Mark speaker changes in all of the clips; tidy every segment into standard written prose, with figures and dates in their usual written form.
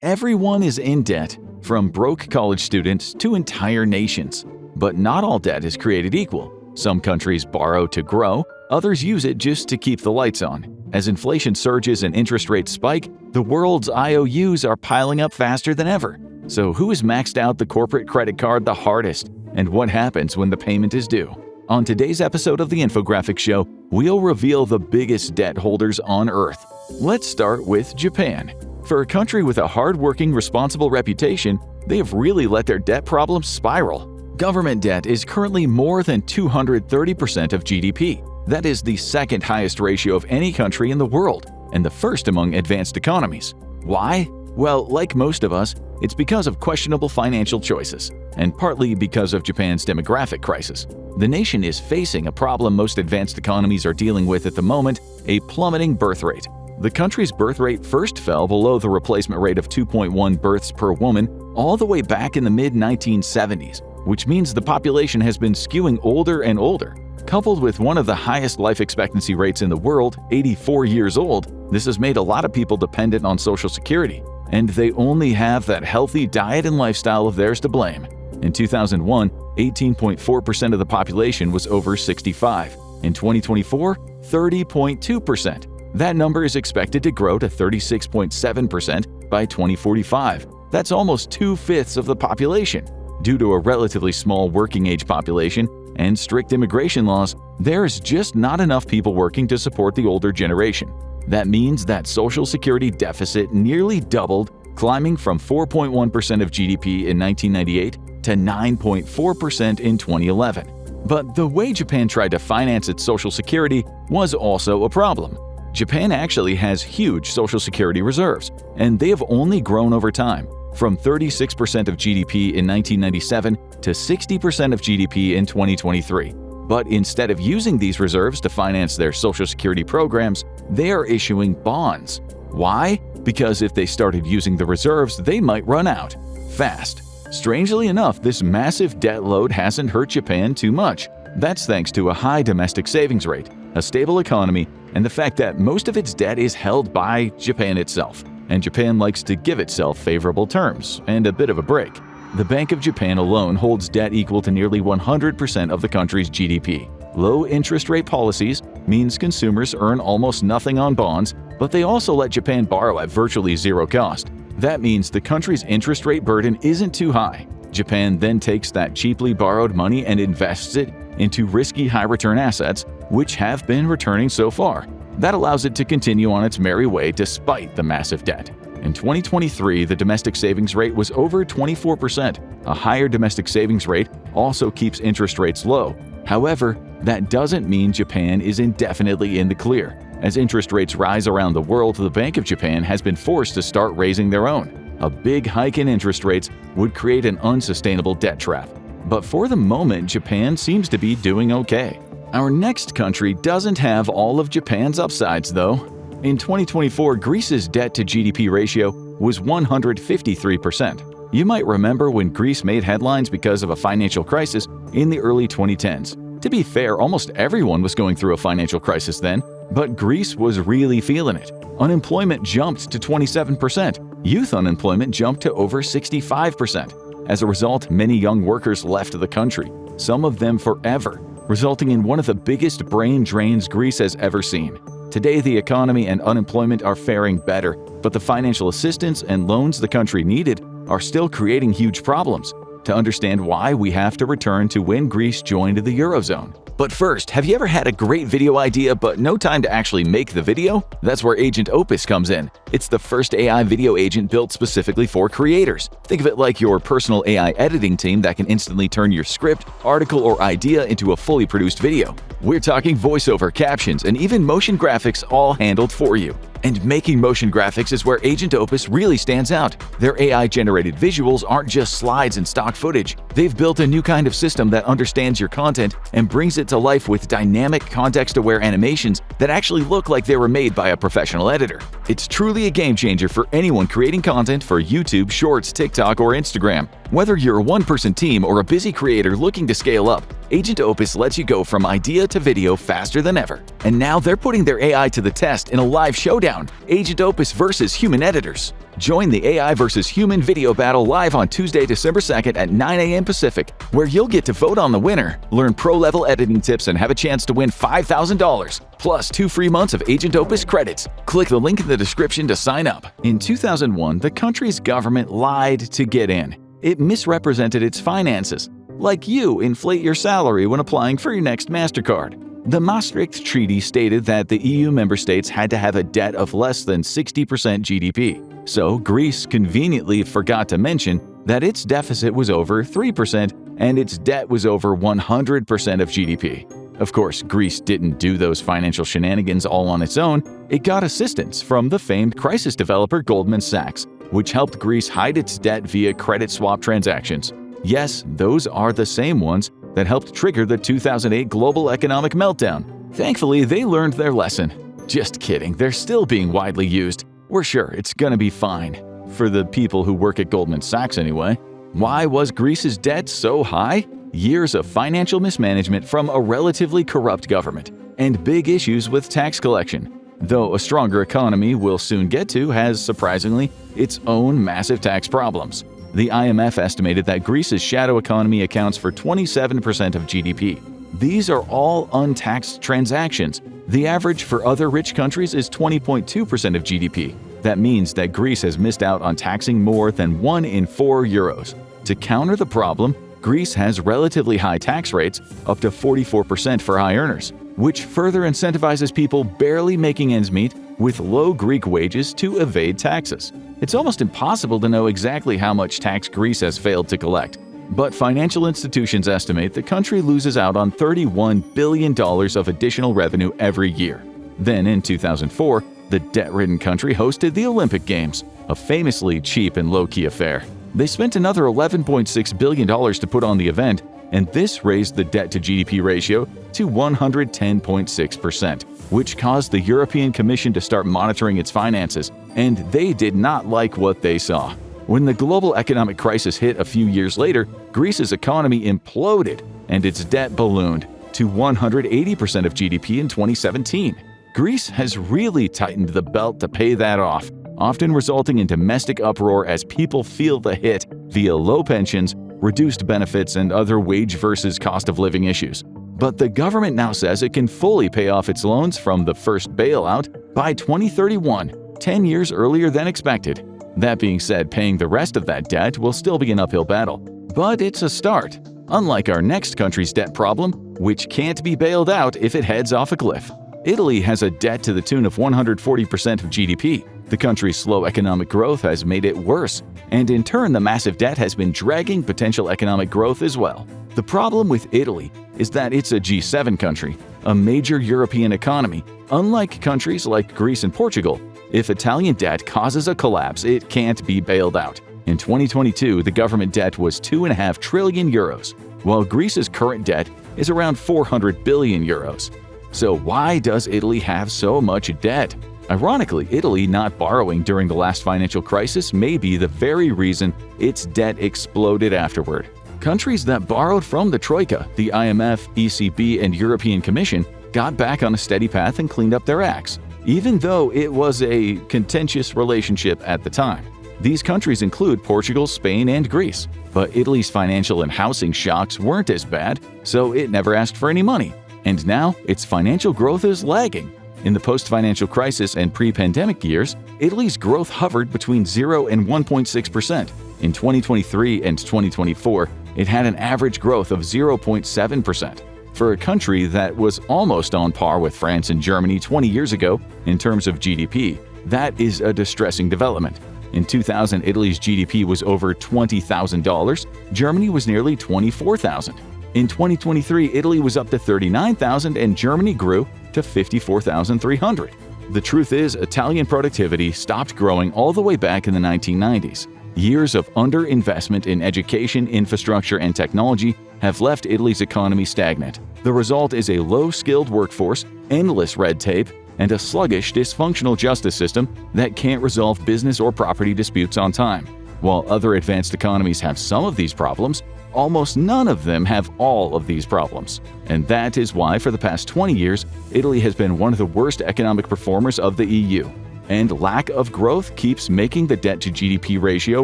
Speaker 1: Everyone is in debt, from broke college students to entire nations. But not all debt is created equal. Some countries borrow to grow, others use it just to keep the lights on. As inflation surges and interest rates spike, the world's IOUs are piling up faster than ever. So who has maxed out the corporate credit card the hardest? And what happens when the payment is due? On today's episode of the Infographic Show, we'll reveal the biggest debt holders on Earth. Let's start with Japan. For a country with a hard-working, responsible reputation, they have really let their debt problems spiral. Government debt is currently more than 230% of GDP. That is the second highest ratio of any country in the world, and the first among advanced economies. Why? Well, like most of us, it's because of questionable financial choices, and partly because of Japan's demographic crisis. The nation is facing a problem most advanced economies are dealing with at the moment: a plummeting birth rate. The country's birth rate first fell below the replacement rate of 2.1 births per woman all the way back in the mid-1970s, which means the population has been skewing older and older. Coupled with one of the highest life expectancy rates in the world, 84 years old, this has made a lot of people dependent on Social Security, and they only have that healthy diet and lifestyle of theirs to blame. In 2001, 18.4% of the population was over 65. In 2024, 30.2%. That number is expected to grow to 36.7% by 2045. That's almost 2/5 of the population. Due to a relatively small working-age population and strict immigration laws, there's just not enough people working to support the older generation. That means that Social Security deficit nearly doubled, climbing from 4.1% of GDP in 1998 to 9.4% in 2011. But the way Japan tried to finance its Social Security was also a problem. Japan actually has huge Social Security reserves, and they have only grown over time, from 36% of GDP in 1997 to 60% of GDP in 2023. But instead of using these reserves to finance their Social Security programs, they are issuing bonds. Why? Because if they started using the reserves, they might run out fast. Strangely enough, this massive debt load hasn't hurt Japan too much. That's thanks to a high domestic savings rate, a stable economy, and the fact that most of its debt is held by Japan itself. And Japan likes to give itself favorable terms and a bit of a break. The Bank of Japan alone holds debt equal to nearly 100% of the country's GDP. Low interest rate policies means consumers earn almost nothing on bonds, but they also let Japan borrow at virtually zero cost. That means the country's interest rate burden isn't too high. Japan then takes that cheaply borrowed money and invests it into risky high-return assets, which have been returning so far. That allows it to continue on its merry way despite the massive debt. In 2023, the domestic savings rate was over 24%. A higher domestic savings rate also keeps interest rates low. However, that doesn't mean Japan is indefinitely in the clear. As interest rates rise around the world, the Bank of Japan has been forced to start raising their own. A big hike in interest rates would create an unsustainable debt trap. But for the moment, Japan seems to be doing okay. Our next country doesn't have all of Japan's upsides, though. In 2024, Greece's debt-to-GDP ratio was 153%. You might remember when Greece made headlines because of a financial crisis in the early 2010s. To be fair, almost everyone was going through a financial crisis then, but Greece was really feeling it. Unemployment jumped to 27%. Youth unemployment jumped to over 65%. As a result, many young workers left the country, some of them forever, resulting in one of the biggest brain drains Greece has ever seen. Today, the economy and unemployment are faring better, but the financial assistance and loans the country needed are still creating huge problems. To understand why, we have to return to when Greece joined the Eurozone. But first, have you ever had a great video idea but no time to actually make the video? That's where Agent Opus comes in. It's the first AI video agent built specifically for creators. Think of it like your personal AI editing team that can instantly turn your script, article, or idea into a fully produced video. We're talking voiceover, captions, and even motion graphics all handled for you. And making motion graphics is where Agent Opus really stands out. Their AI-generated visuals aren't just slides and stock footage. They've built a new kind of system that understands your content and brings it to life with dynamic, context-aware animations that actually look like they were made by a professional editor. It's truly a game changer for anyone creating content for YouTube, Shorts, TikTok, or Instagram. Whether you're a one-person team or a busy creator looking to scale up, Agent Opus lets you go from idea to video faster than ever. And now they're putting their AI to the test in a live showdown, Agent Opus versus human editors. Join the AI versus human video battle live on Tuesday, December 2nd at 9 a.m. Pacific, where you'll get to vote on the winner, learn pro-level editing tips, and have a chance to win $5,000, plus 2 free months of Agent Opus credits. Click the link in the description to sign up. In 2001, the country's government lied to get in. It misrepresented its finances. Like you inflate your salary when applying for your next MasterCard. The Maastricht Treaty stated that the EU member states had to have a debt of less than 60% GDP. So Greece conveniently forgot to mention that its deficit was over 3% and its debt was over 100% of GDP. Of course, Greece didn't do those financial shenanigans all on its own. It got assistance from the famed crisis developer Goldman Sachs, which helped Greece hide its debt via credit swap transactions. Yes, those are the same ones that helped trigger the 2008 global economic meltdown. Thankfully, they learned their lesson. Just kidding, they're still being widely used. We're sure it's gonna be fine. For the people who work at Goldman Sachs anyway. Why was Greece's debt so high? Years of financial mismanagement from a relatively corrupt government, and big issues with tax collection. Though a stronger economy we'll soon get to has, surprisingly, its own massive tax problems. The IMF estimated that Greece's shadow economy accounts for 27% of GDP. These are all untaxed transactions. The average for other rich countries is 20.2% of GDP. That means that Greece has missed out on taxing more than 1 in 4 euros. To counter the problem, Greece has relatively high tax rates, up to 44% for high earners, which further incentivizes people barely making ends meet with low Greek wages to evade taxes. It's almost impossible to know exactly how much tax Greece has failed to collect, but financial institutions estimate the country loses out on $31 billion of additional revenue every year. Then in 2004, the debt-ridden country hosted the Olympic Games, a famously cheap and low-key affair. They spent another $11.6 billion to put on the event, and this raised the debt-to-GDP ratio to 110.6%, which caused the European Commission to start monitoring its finances, and they did not like what they saw. When the global economic crisis hit a few years later, Greece's economy imploded and its debt ballooned to 180% of GDP in 2017. Greece has really tightened the belt to pay that off, often resulting in domestic uproar as people feel the hit via low pensions, reduced benefits, and other wage versus cost of living issues. But the government now says it can fully pay off its loans from the first bailout by 2031, 10 years earlier than expected. That being said, paying the rest of that debt will still be an uphill battle. But it's a start, unlike our next country's debt problem, which can't be bailed out if it heads off a cliff. Italy has a debt to the tune of 140% of GDP. The country's slow economic growth has made it worse, and in turn the massive debt has been dragging potential economic growth as well. The problem with Italy is that it's a G7 country, a major European economy. Unlike countries like Greece and Portugal, if Italian debt causes a collapse, it can't be bailed out. In 2022, the government debt was 2.5 trillion euros, while Greece's current debt is around 400 billion euros. So why does Italy have so much debt? Ironically, Italy not borrowing during the last financial crisis may be the very reason its debt exploded afterward. Countries that borrowed from the Troika, the IMF, ECB, and European Commission got back on a steady path and cleaned up their acts, even though it was a contentious relationship at the time. These countries include Portugal, Spain, and Greece. But Italy's financial and housing shocks weren't as bad, so it never asked for any money. And now, its financial growth is lagging. In the post-financial crisis and pre-pandemic years, Italy's growth hovered between 0 and 1.6%. In 2023 and 2024, it had an average growth of 0.7%. For a country that was almost on par with France and Germany 20 years ago in terms of GDP, that is a distressing development. In 2000, Italy's GDP was over $20,000, Germany was nearly $24,000. In 2023, Italy was up to $39,000 and Germany grew to $54,300. The truth is, Italian productivity stopped growing all the way back in the 1990s. Years of underinvestment in education, infrastructure, and technology have left Italy's economy stagnant. The result is a low-skilled workforce, endless red tape, and a sluggish, dysfunctional justice system that can't resolve business or property disputes on time. While other advanced economies have some of these problems, almost none of them have all of these problems. And that is why for the past 20 years, Italy has been one of the worst economic performers of the EU. And lack of growth keeps making the debt-to-GDP ratio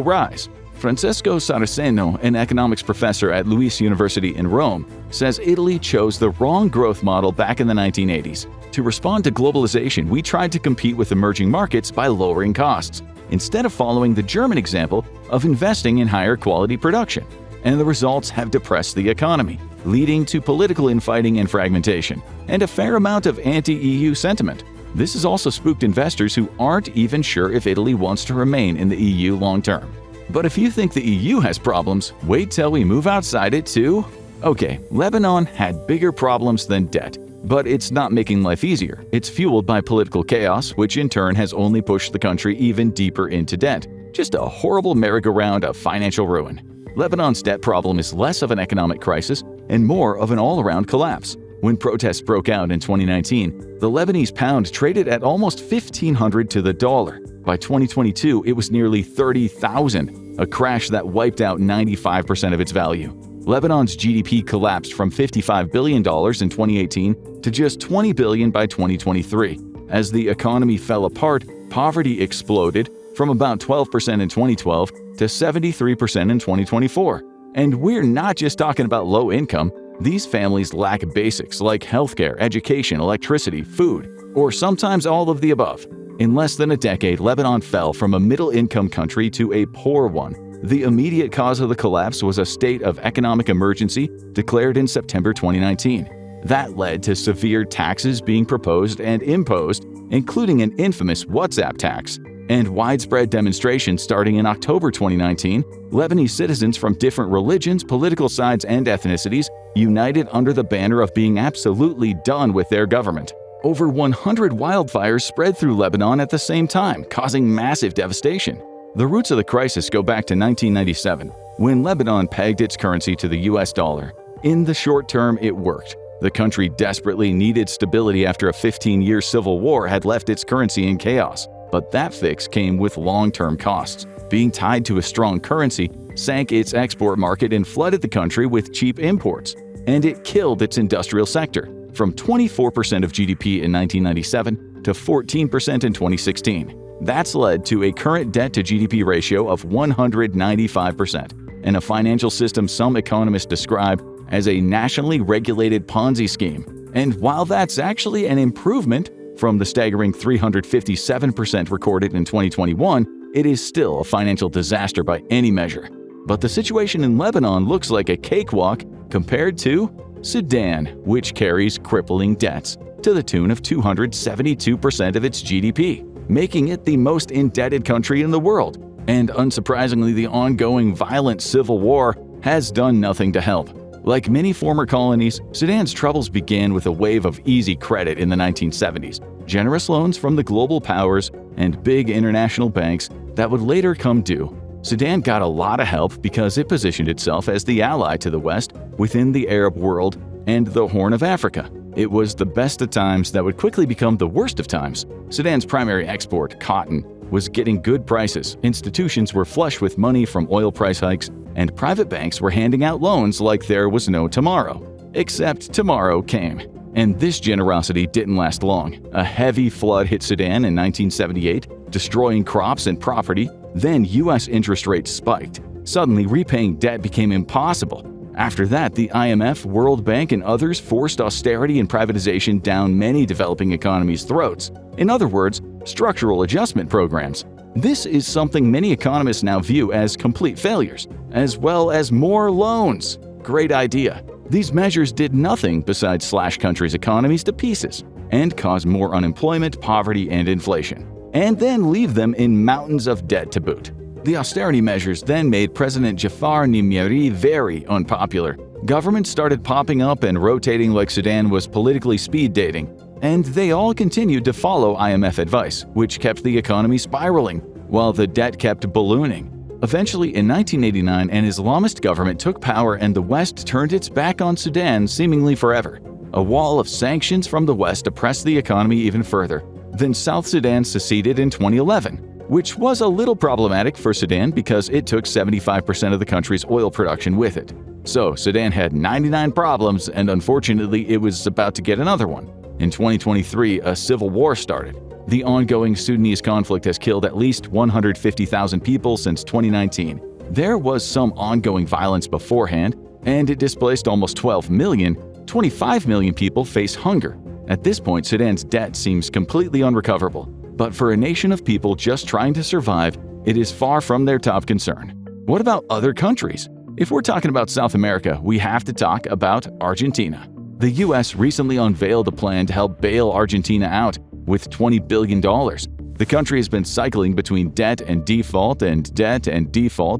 Speaker 1: rise. Francesco Saraceno, an economics professor at Luis University in Rome, says Italy chose the wrong growth model back in the 1980s. To respond to globalization, we tried to compete with emerging markets by lowering costs, instead of following the German example of investing in higher quality production. And the results have depressed the economy, leading to political infighting and fragmentation, and a fair amount of anti-EU sentiment. This has also spooked investors who aren't even sure if Italy wants to remain in the EU long term. But if you think the EU has problems, wait till we move outside it too. Okay, Lebanon had bigger problems than debt, but it's not making life easier. It's fueled by political chaos, which in turn has only pushed the country even deeper into debt. Just a horrible merry-go-round of financial ruin. Lebanon's debt problem is less of an economic crisis and more of an all-around collapse. When protests broke out in 2019, the Lebanese pound traded at almost $1,500 to the dollar. By 2022, it was nearly $30,000, a crash that wiped out 95% of its value. Lebanon's GDP collapsed from $55 billion in 2018 to just $20 billion by 2023. As the economy fell apart, poverty exploded from about 12% in 2012 to 73% in 2024. And we're not just talking about low income. These families lack basics like healthcare, education, electricity, food, or sometimes all of the above. In less than a decade, Lebanon fell from a middle-income country to a poor one. The immediate cause of the collapse was a state of economic emergency declared in September 2019. That led to severe taxes being proposed and imposed, including an infamous WhatsApp tax, and widespread demonstrations starting in October 2019. Lebanese citizens from different religions, political sides, and ethnicities united under the banner of being absolutely done with their government. Over 100 wildfires spread through Lebanon at the same time, causing massive devastation. The roots of the crisis go back to 1997, when Lebanon pegged its currency to the US dollar. In the short term, it worked. The country desperately needed stability after a 15-year civil war had left its currency in chaos. But that fix came with long-term costs. Being tied to a strong currency sank its export market and flooded the country with cheap imports. And it killed its industrial sector, from 24% of GDP in 1997 to 14% in 2016. That's led to a current debt-to-GDP ratio of 195%, and a financial system some economists describe as a nationally regulated Ponzi scheme. And while that's actually an improvement from the staggering 357% recorded in 2021, it is still a financial disaster by any measure. But the situation in Lebanon looks like a cakewalk compared to Sudan, which carries crippling debts to the tune of 272% of its GDP, making it the most indebted country in the world. And unsurprisingly, the ongoing violent civil war has done nothing to help. Like many former colonies, Sudan's troubles began with a wave of easy credit in the 1970s, generous loans from the global powers and big international banks that would later come due. Sudan got a lot of help because it positioned itself as the ally to the West within the Arab world and the Horn of Africa. It was the best of times that would quickly become the worst of times. Sudan's primary export, cotton, was getting good prices. Institutions were flush with money from oil price hikes, and private banks were handing out loans like there was no tomorrow. Except tomorrow came. And this generosity didn't last long. A heavy flood hit Sudan in 1978, destroying crops and property. Then U.S. interest rates spiked. Suddenly, repaying debt became impossible. After that, the IMF, World Bank, and others forced austerity and privatization down many developing economies' throats. In other words, structural adjustment programs. This is something many economists now view as complete failures, as well as more loans. Great idea. These measures did nothing besides slash countries' economies to pieces and cause more unemployment, poverty, and inflation, and then leave them in mountains of debt to boot. The austerity measures then made President Jafar Nimeri very unpopular. Governments started popping up and rotating like Sudan was politically speed dating, and they all continued to follow IMF advice, which kept the economy spiraling, while the debt kept ballooning. Eventually, in 1989, an Islamist government took power and the West turned its back on Sudan seemingly forever. A wall of sanctions from the West oppressed the economy even further. Then South Sudan seceded in 2011. which was a little problematic for Sudan because it took 75% of the country's oil production with it. So Sudan had 99 problems, and unfortunately it was about to get another one. In 2023, a civil war started. The ongoing Sudanese conflict has killed at least 150,000 people since 2019. There was some ongoing violence beforehand, and it displaced almost 12 million. 25 million people face hunger. At this point, Sudan's debt seems completely unrecoverable. But for a nation of people just trying to survive, it is far from their top concern. What about other countries? If we're talking about South America, we have to talk about Argentina. The US recently unveiled a plan to help bail Argentina out with $20 billion. The country has been cycling between debt and default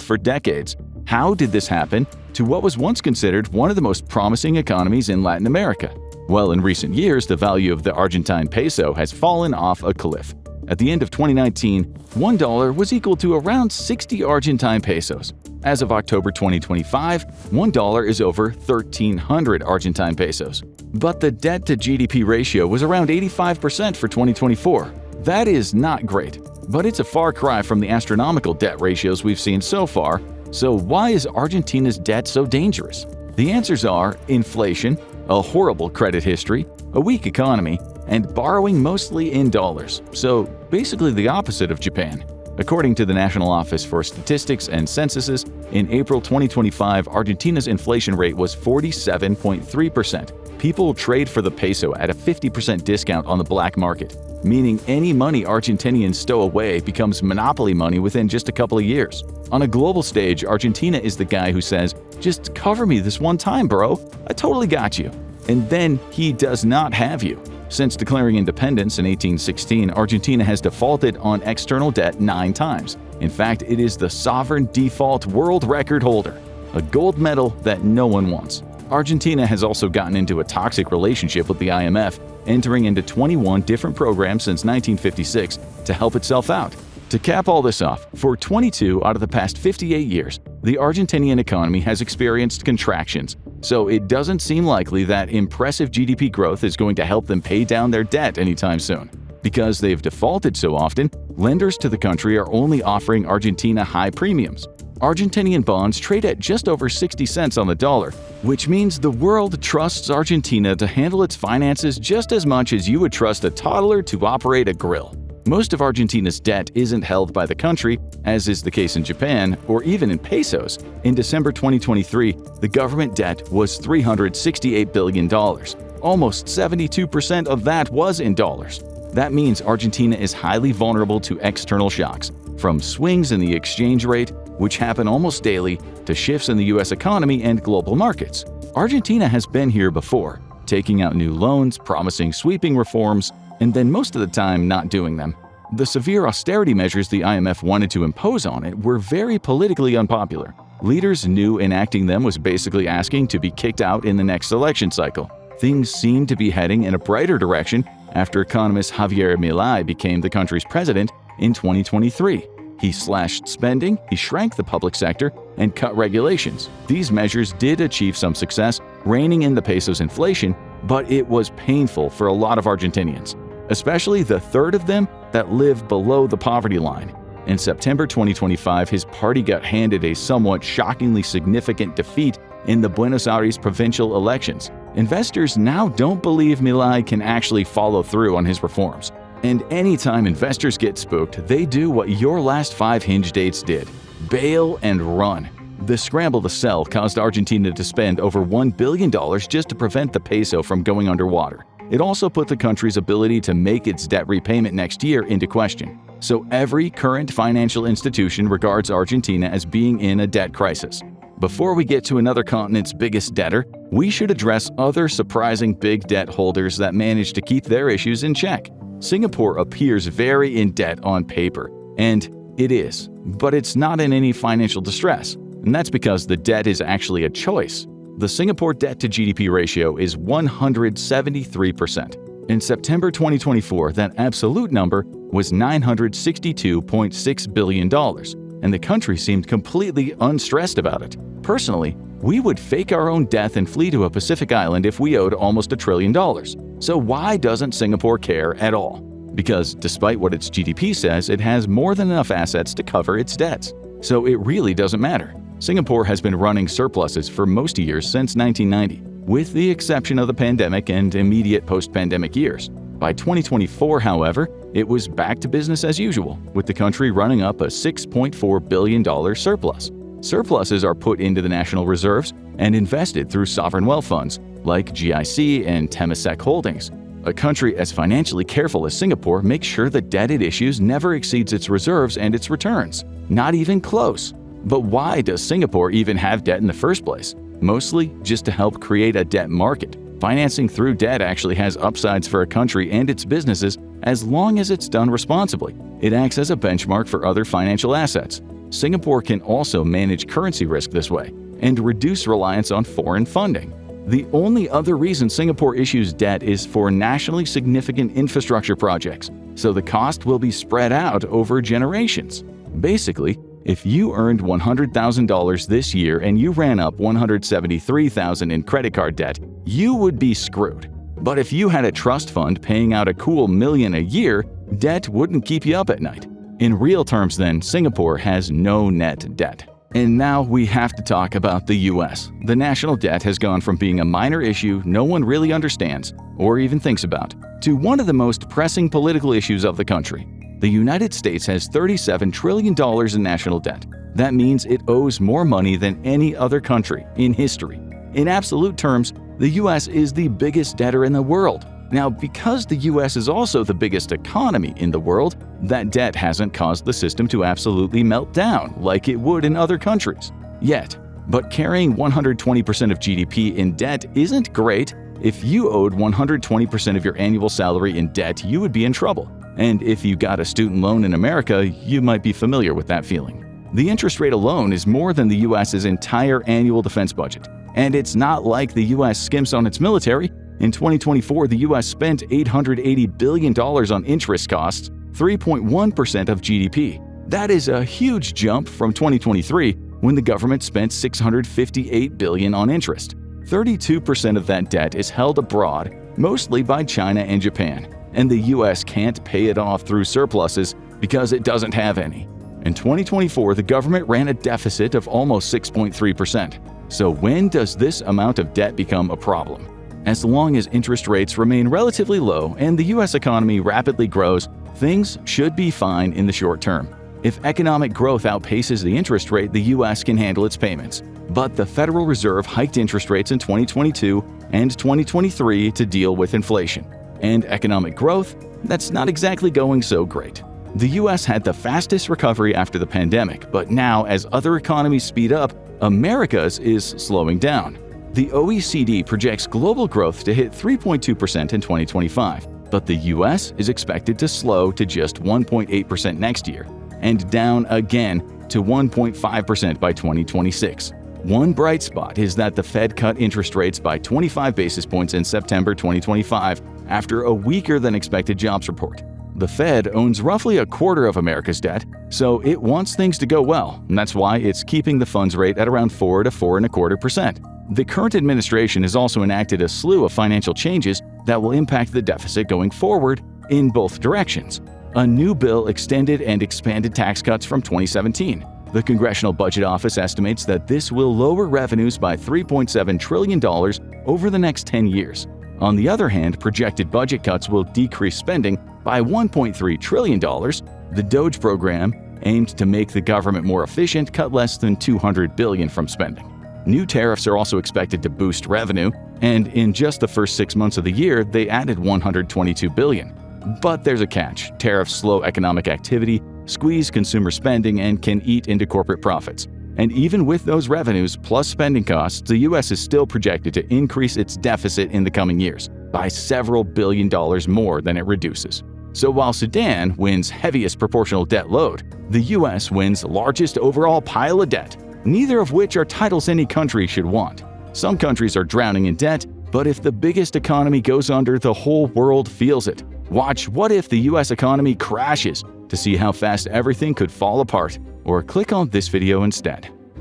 Speaker 1: for decades. How did this happen to what was once considered one of the most promising economies in Latin America? Well, in recent years, the value of the Argentine peso has fallen off a cliff. At the end of 2019, $1 was equal to around 60 Argentine pesos. As of October 2025, $1 is over 1,300 Argentine pesos. But the debt-to-GDP ratio was around 85% for 2024. That is not great, but it's a far cry from the astronomical debt ratios we've seen so far. So why is Argentina's debt so dangerous? The answers are inflation, a horrible credit history, a weak economy, and borrowing mostly in dollars. So basically the opposite of Japan. According to the National Office for Statistics and Censuses, in April 2025, Argentina's inflation rate was 47.3%. People trade for the peso at a 50% discount on the black market, meaning any money Argentinians stow away becomes monopoly money within just a couple of years. On a global stage, Argentina is the guy who says, "Just cover me this one time, bro. I totally got you." And then he does not have you. Since declaring independence in 1816, Argentina has defaulted on external debt 9 times. In fact, it is the sovereign default world record holder, a gold medal that no one wants. Argentina has also gotten into a toxic relationship with the IMF, entering into 21 different programs since 1956 to help itself out. To cap all this off, for 22 out of the past 58 years, the Argentinian economy has experienced contractions, so it doesn't seem likely that impressive GDP growth is going to help them pay down their debt anytime soon. Because they've defaulted so often, lenders to the country are only offering Argentina high premiums. Argentinian bonds trade at just over 60 cents on the dollar, which means the world trusts Argentina to handle its finances just as much as you would trust a toddler to operate a grill. Most of Argentina's debt isn't held by the country, as is the case in Japan, or even in pesos. In December 2023, the government debt was $368 billion. Almost 72% of that was in dollars. That means Argentina is highly vulnerable to external shocks, from swings in the exchange rate, which happen almost daily, to shifts in the US economy and global markets. Argentina has been here before, taking out new loans, promising sweeping reforms, and then most of the time not doing them. The severe austerity measures the IMF wanted to impose on it were very politically unpopular. Leaders knew enacting them was basically asking to be kicked out in the next election cycle. Things seemed to be heading in a brighter direction after economist Javier Milei became the country's president in 2023. He slashed spending, he shrank the public sector, and cut regulations. These measures did achieve some success, reining in the peso's inflation, but it was painful for a lot of Argentinians, especially the third of them that live below the poverty line. In September 2025, his party got handed a somewhat shockingly significant defeat in the Buenos Aires provincial elections. Investors now don't believe Milei can actually follow through on his reforms. And anytime investors get spooked, they do what your last 5 hinge dates did: bail and run. The scramble to sell caused Argentina to spend over $1 billion just to prevent the peso from going underwater. It also put the country's ability to make its debt repayment next year into question. So every current financial institution regards Argentina as being in a debt crisis. Before we get to another continent's biggest debtor, we should address other surprising big debt holders that manage to keep their issues in check. Singapore appears very in debt on paper, and it is, but it's not in any financial distress, and that's because the debt is actually a choice. The Singapore debt-to-GDP ratio is 173%. In September 2024, that absolute number was $962.6 billion, and the country seemed completely unstressed about it. Personally, we would fake our own death and flee to a Pacific island if we owed almost $1 trillion. So why doesn't Singapore care at all? because despite what its GDP says, it has more than enough assets to cover its debts. So it really doesn't matter. Singapore has been running surpluses for most years since 1990, with the exception of the pandemic and immediate post-pandemic years. By 2024, however, it was back to business as usual, with the country running up a $6.4 billion surplus. Surpluses are put into the national reserves and invested through sovereign wealth funds like GIC and Temasek Holdings. A country as financially careful as Singapore makes sure the debt it issues never exceeds its reserves and its returns. Not even close. But why does Singapore even have debt in the first place? Mostly just to help create a debt market. Financing through debt actually has upsides for a country and its businesses as long as it's done responsibly. It acts as a benchmark for other financial assets. Singapore can also manage currency risk this way and reduce reliance on foreign funding. The only other reason Singapore issues debt is for nationally significant infrastructure projects, so the cost will be spread out over generations. Basically, if you earned $100,000 this year and you ran up $173,000 in credit card debt, you would be screwed. But if you had a trust fund paying out a cool $1 million a year, debt wouldn't keep you up at night. In real terms then, Singapore has no net debt. And now we have to talk about the US. The national debt has gone from being a minor issue no one really understands or even thinks about, to one of the most pressing political issues of the country. The United States has $37 trillion in national debt. That means it owes more money than any other country in history. In absolute terms, the US is the biggest debtor in the world. Now, because the US is also the biggest economy in the world, that debt hasn't caused the system to absolutely melt down like it would in other countries. Yet. But carrying 120% of GDP in debt isn't great. If you owed 120% of your annual salary in debt, you would be in trouble. And if you got a student loan in America, you might be familiar with that feeling. The interest rate alone is more than the US's entire annual defense budget. And it's not like the US skimps on its military. In 2024, the US spent $880 billion on interest costs, 3.1% of GDP. That is a huge jump from 2023, when the government spent $658 billion on interest. 32% of that debt is held abroad, mostly by China and Japan, and the US can't pay it off through surpluses because it doesn't have any. In 2024, the government ran a deficit of almost 6.3%. So when does this amount of debt become a problem? As long as interest rates remain relatively low and the US economy rapidly grows, things should be fine in the short term. If economic growth outpaces the interest rate, the US can handle its payments. But the Federal Reserve hiked interest rates in 2022 and 2023 to deal with inflation. And economic growth, that's not exactly going so great. The US had the fastest recovery after the pandemic, but now as other economies speed up, America's is slowing down. The OECD projects global growth to hit 3.2% in 2025, but the US is expected to slow to just 1.8% next year, and down again to 1.5% by 2026. One bright spot is that the Fed cut interest rates by 25 basis points in September 2025 after a weaker than expected jobs report. The Fed owns roughly a quarter of America's debt, so it wants things to go well, and that's why it's keeping the funds rate at around 4 to 4.25%. The current administration has also enacted a slew of financial changes that will impact the deficit going forward in both directions. A new bill extended and expanded tax cuts from 2017. The Congressional Budget Office estimates that this will lower revenues by $3.7 trillion over the next 10 years. On the other hand, projected budget cuts will decrease spending by $1.3 trillion. The DOGE program, aimed to make the government more efficient, cut less than $200 billion from spending. New tariffs are also expected to boost revenue, and in just the first 6 months of the year, they added $122 billion. But there's a catch. Tariffs slow economic activity, squeeze consumer spending, and can eat into corporate profits. And even with those revenues plus spending costs, the U.S. is still projected to increase its deficit in the coming years by several billion dollars more than it reduces. So while Sudan wins heaviest proportional debt load, the U.S. wins largest overall pile of debt, neither of which are titles any country should want. Some countries are drowning in debt, but if the biggest economy goes under, the whole world feels it. Watch What If the U.S. Economy Crashes to see how fast everything could fall apart, or click on this video instead.